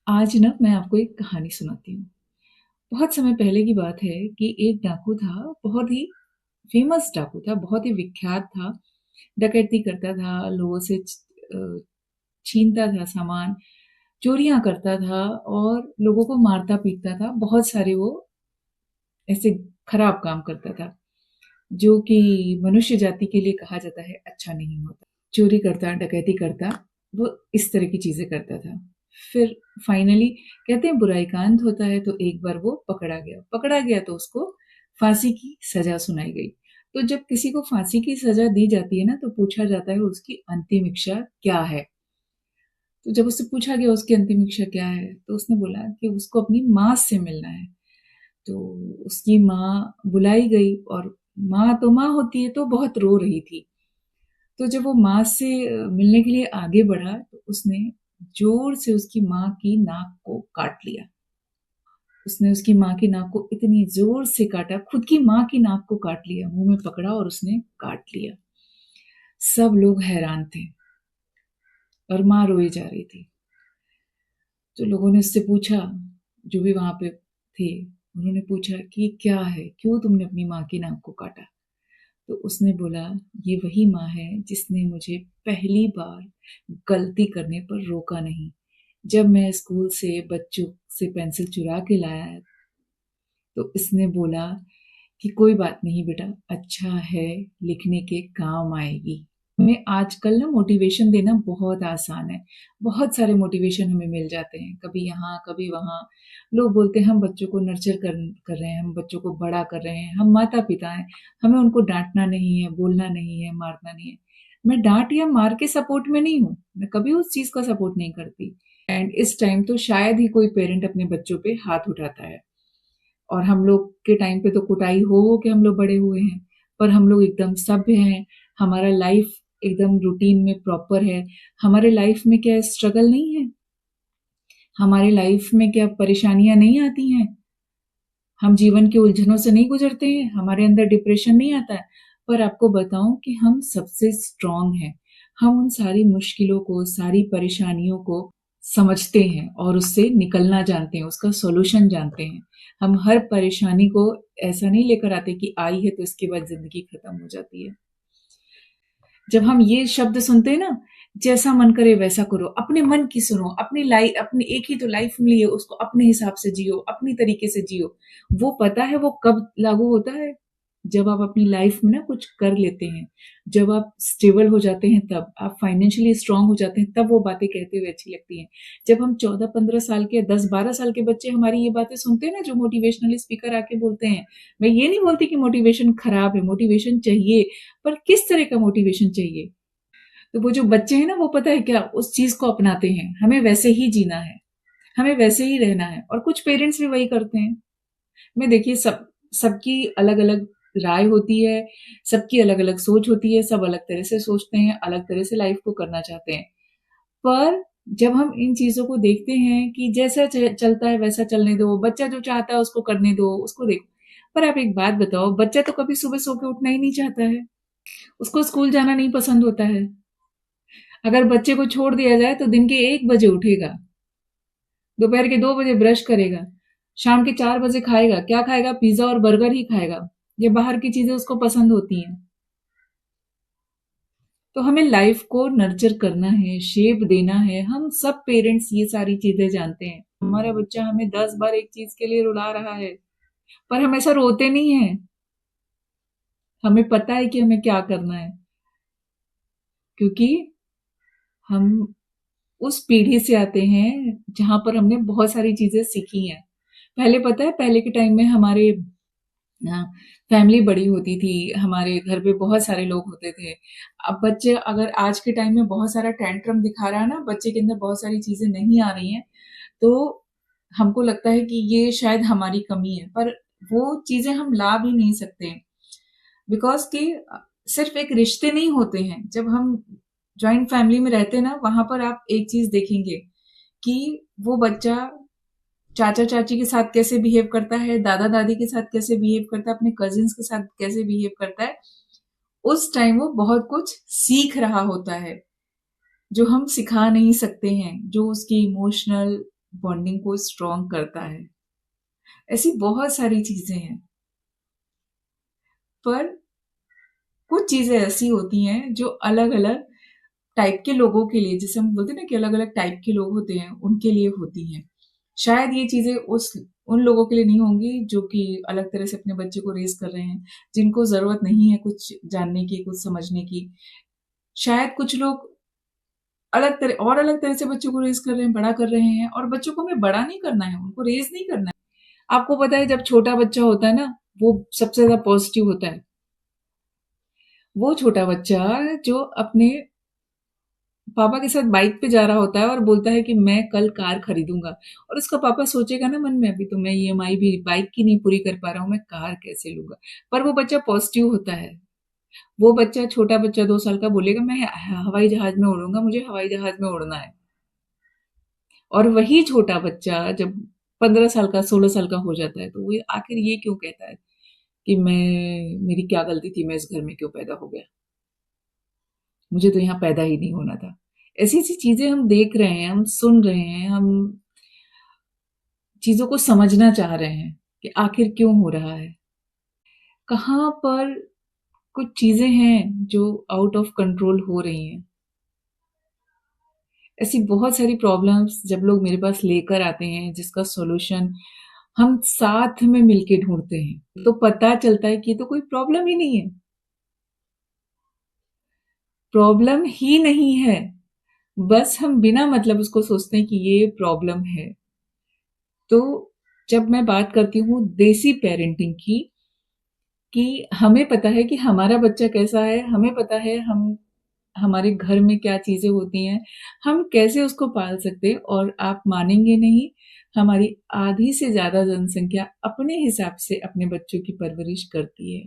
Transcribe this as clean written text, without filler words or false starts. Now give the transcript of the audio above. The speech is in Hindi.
आज ना मैं आपको एक कहानी सुनाती हूँ। बहुत समय पहले की बात है कि एक डाकू था, बहुत ही फ़ेमस डाकू था, बहुत ही विख्यात था। डकैती करता था, लोगों से छीनता था सामान, चोरियाँ करता था और लोगों को मारता-पीटता था। बहुत सारे वो ऐसे खराब काम करता था, जो कि मनुष्य जाति के लिए कहा जाता है अच्छा नहीं होता। चोरी करता, डकैती करता, वो इस तरह की चीज़ें करता था। फिर फाइनली कहते हैं बुराई का अंत होता है, तो एक बार वो पकड़ा गया। पकड़ा गया तो उसको फांसी की सज़ा सुनाई गई। तो जब किसी को फांसी की सज़ा दी जाती है ना, तो पूछा जाता है उसकी अंतिम इच्छा क्या है? तो जब उससे पूछा गया उसकी अंतिम इच्छा क्या है, तो उसने बोला कि उसको अपनी माँ से मिलना है। तो उसकी माँ बुलाई गई और माँ तो माँ होती है, तो बहुत रो रही थी। तो जब वो माँ से मिलने के लिए आगे बढ़ा तो उसने ज़ोर से उसकी माँ की नाक को काट लिया। उसने उसकी माँ की नाक को इतनी ज़ोर से काटा, खुद की माँ की नाक को काट लिया, मुँह में पकड़ा और उसने काट लिया। सब लोग हैरान थे और माँ रोई जा रही थी। तो लोगों ने उससे पूछा, जो भी वहाँ पे थे, उन्होंने पूछा कि ये क्या है? क्यों तुमने अपनी माँ की नाक को काटा? तो उसने बोला, ये वही माँ है जिसने मुझे पहली बार गलती करने पर रोका नहीं। जब मैं स्कूल से बच्चों से पेंसिल चुरा के लाया, तो इसने बोला कि कोई बात नहीं बेटा, अच्छा है, लिखने के काम आएगी। हमें आजकल ना मोटिवेशन देना बहुत आसान है। बहुत सारे मोटिवेशन हमें मिल जाते हैं, कभी यहाँ, कभी वहाँ। लोग बोलते हैं हम बच्चों को नर्चर कर रहे हैं, हम बच्चों को बड़ा कर रहे हैं, हम माता-पिता हैं, हमें उनको डाँटना नहीं है, बोलना नहीं है, मारना नहीं है। मैं डाँट या मार के सपोर्ट में नहीं हूँ, मैं कभी उस चीज़ का सपोर्ट नहीं करती। एंड इस टाइम तो शायद ही कोई पेरेंट अपने बच्चों पे हाथ उठाता है। और हम लोग के टाइम पे तो कुटाई हो के हम लोग बड़े हुए हैं, पर हम लोग एकदम सभ्य हैं, हमारा लाइफ एकदम रूटीन में प्रॉपर है। हमारे लाइफ में क्या स्ट्रगल नहीं है? हमारी लाइफ में क्या परेशानियाँ नहीं आती हैं? हम जीवन की उलझनों से नहीं गुजरते हैं? हमारे अंदर डिप्रेशन नहीं आता है? पर आपको बताऊँ कि हम सबसे स्ट्रॉन्ग हैं। हम उन सारी मुश्किलों को, सारी परेशानियों को समझते हैं और उससे निकलना जानते हैं, उसका सॉल्यूशन जानते हैं। हम हर परेशानी को ऐसा नहीं लेकर आते कि आई है तो इसके बाद ज़िंदगी खत्म हो जाती है। जब हम ये शब्द सुनते हैं ना, जैसा मन करे वैसा करो, अपने मन की सुनो, अपनी एक ही तो लाइफ मिली है, उसको अपने हिसाब से जियो, अपनी तरीके से जियो। वो पता है वो कब लागू होता है? जब आप अपनी लाइफ में ना कुछ कर लेते हैं, जब आप स्टेबल हो जाते हैं तब, आप फाइनेंशियली स्ट्रॉन्ग हो जाते हैं तब वो बातें कहते हुए अच्छी लगती हैं। जब हम 14-15 साल के, 10-12 साल के बच्चे हमारी ये बातें सुनते हैं ना, जो मोटिवेशनल स्पीकर आके बोलते हैं, मैं ये नहीं बोलती कि मोटिवेशन खराब है, मोटिवेशन चाहिए, पर किस तरह का मोटिवेशन चाहिए? तो वो जो बच्चे हैं ना, वो पता है क्या, उस चीज को अपनाते हैं, हमें वैसे ही जीना है, हमें वैसे ही रहना है। और कुछ पेरेंट्स भी वही करते हैं। मैं देखिए, सबकी अलग अलग राय होती है, सबकी अलग अलग सोच होती है, सब अलग तरह से सोचते हैं, अलग तरह से लाइफ को करना चाहते हैं। पर जब हम इन चीजों को देखते हैं कि जैसा चलता है वैसा चलने दो, बच्चा जो चाहता है उसको करने दो, उसको देखो। पर आप एक बात बताओ, बच्चा तो कभी सुबह सो के उठना ही नहीं चाहता है, उसको स्कूल जाना नहीं पसंद होता है। अगर बच्चे को छोड़ दिया जाए तो दिन के 1 बजे उठेगा, दोपहर के 2 बजे ब्रश करेगा, शाम के 4 बजे खाएगा। क्या खाएगा? पिज्जा और बर्गर ही खाएगा। ये बाहर की चीजें उसको पसंद होती हैं। तो हमें लाइफ को नर्चर करना है, शेप देना है। हम सब पेरेंट्स ये सारी चीजें जानते हैं। हमारा बच्चा हमें 10 बार एक चीज के लिए रुला रहा है, पर हम ऐसा रोते नहीं है। हमें पता है कि हमें क्या करना है, क्योंकि हम उस पीढ़ी से आते हैं जहां पर हमने बहुत सारी चीजें सीखी हैं। पहले पता है, पहले के टाइम में हमारे फैमिली बड़ी होती थी, हमारे घर पे बहुत सारे लोग होते थे। अब बच्चे अगर आज के टाइम में बहुत सारा टेंट्रम दिखा रहा है ना, बच्चे के अंदर बहुत सारी चीजें नहीं आ रही हैं, तो हमको लगता है कि ये शायद हमारी कमी है, पर वो चीजें हम ला भी नहीं सकते। बिकॉज कि सिर्फ एक रिश्ते नहीं होते हैं। जब हम जॉइंट फैमिली में रहते हैं ना, वहां पर आप एक चीज देखेंगे कि वो बच्चा चाचा चाची के साथ कैसे बिहेव करता है, दादा दादी के साथ कैसे बिहेव करता है, अपने कजिन्स के साथ कैसे बिहेव करता है। उस टाइम वो बहुत कुछ सीख रहा होता है, जो हम सिखा नहीं सकते हैं, जो उसकी इमोशनल बॉन्डिंग को स्ट्रॉन्ग करता है। ऐसी बहुत सारी चीजें हैं, पर कुछ चीजें ऐसी होती हैं जो अलग अलग टाइप के लोगों के लिए, जैसे हम बोलते हैं ना कि अलग अलग टाइप के लोग होते हैं, उनके लिए होती हैं। शायद ये चीजें उस उन लोगों के लिए नहीं होंगी जो कि अलग तरह से अपने बच्चे को रेज कर रहे हैं, जिनको जरूरत नहीं है कुछ जानने की, कुछ समझने की। शायद कुछ लोग अलग तरह से बच्चों को रेज कर रहे हैं, बड़ा कर रहे हैं, और बच्चों को हमें बड़ा नहीं करना है, उनको रेज नहीं करना है। आपको पता है जब छोटा बच्चा होता है ना, वो सबसे ज्यादा पॉजिटिव होता है। वो छोटा बच्चा जो अपने पापा के साथ बाइक पे जा रहा होता है और बोलता है कि मैं कल कार खरीदूंगा, और उसका पापा सोचेगा ना मन में, अभी तो मैं ईएमआई भी बाइक की नहीं पूरी कर पा रहा हूं, मैं कार कैसे लूंगा। पर वो बच्चा पॉजिटिव होता है। वो बच्चा, छोटा बच्चा 2 साल का, बोलेगा मैं हवाई जहाज में उड़ूंगा, मुझे हवाई जहाज में उड़ना है। और वही छोटा बच्चा जब 15 साल का, 16 साल का हो जाता है, तो वो आखिर ये क्यों कहता है कि मेरी क्या गलती थी, मैं इस घर में क्यों पैदा हो गया, मुझे तो यहाँ पैदा ही नहीं होना था। ऐसी ऐसी चीजें हम देख रहे हैं, हम सुन रहे हैं, हम चीजों को समझना चाह रहे हैं कि आखिर क्यों हो रहा है। कहाँ पर कुछ चीजें हैं जो आउट ऑफ कंट्रोल हो रही हैं। ऐसी बहुत सारी प्रॉब्लम्स जब लोग मेरे पास लेकर आते हैं, जिसका सॉल्यूशन हम साथ में मिलके ढूंढते हैं, तो पता चलता है कि ये तो कोई प्रॉब्लम ही नहीं है। प्रॉब्लम ही नहीं है, बस हम बिना मतलब उसको सोचते हैं कि ये प्रॉब्लम है। तो जब मैं बात करती हूँ देसी पेरेंटिंग की, कि हमें पता है कि हमारा बच्चा कैसा है, हमें पता है हम हमारे घर में क्या चीजें होती हैं, हम कैसे उसको पाल सकते हैं। और आप मानेंगे नहीं, हमारी आधी से ज्यादा जनसंख्या अपने हिसाब से अपने बच्चों की परवरिश करती है।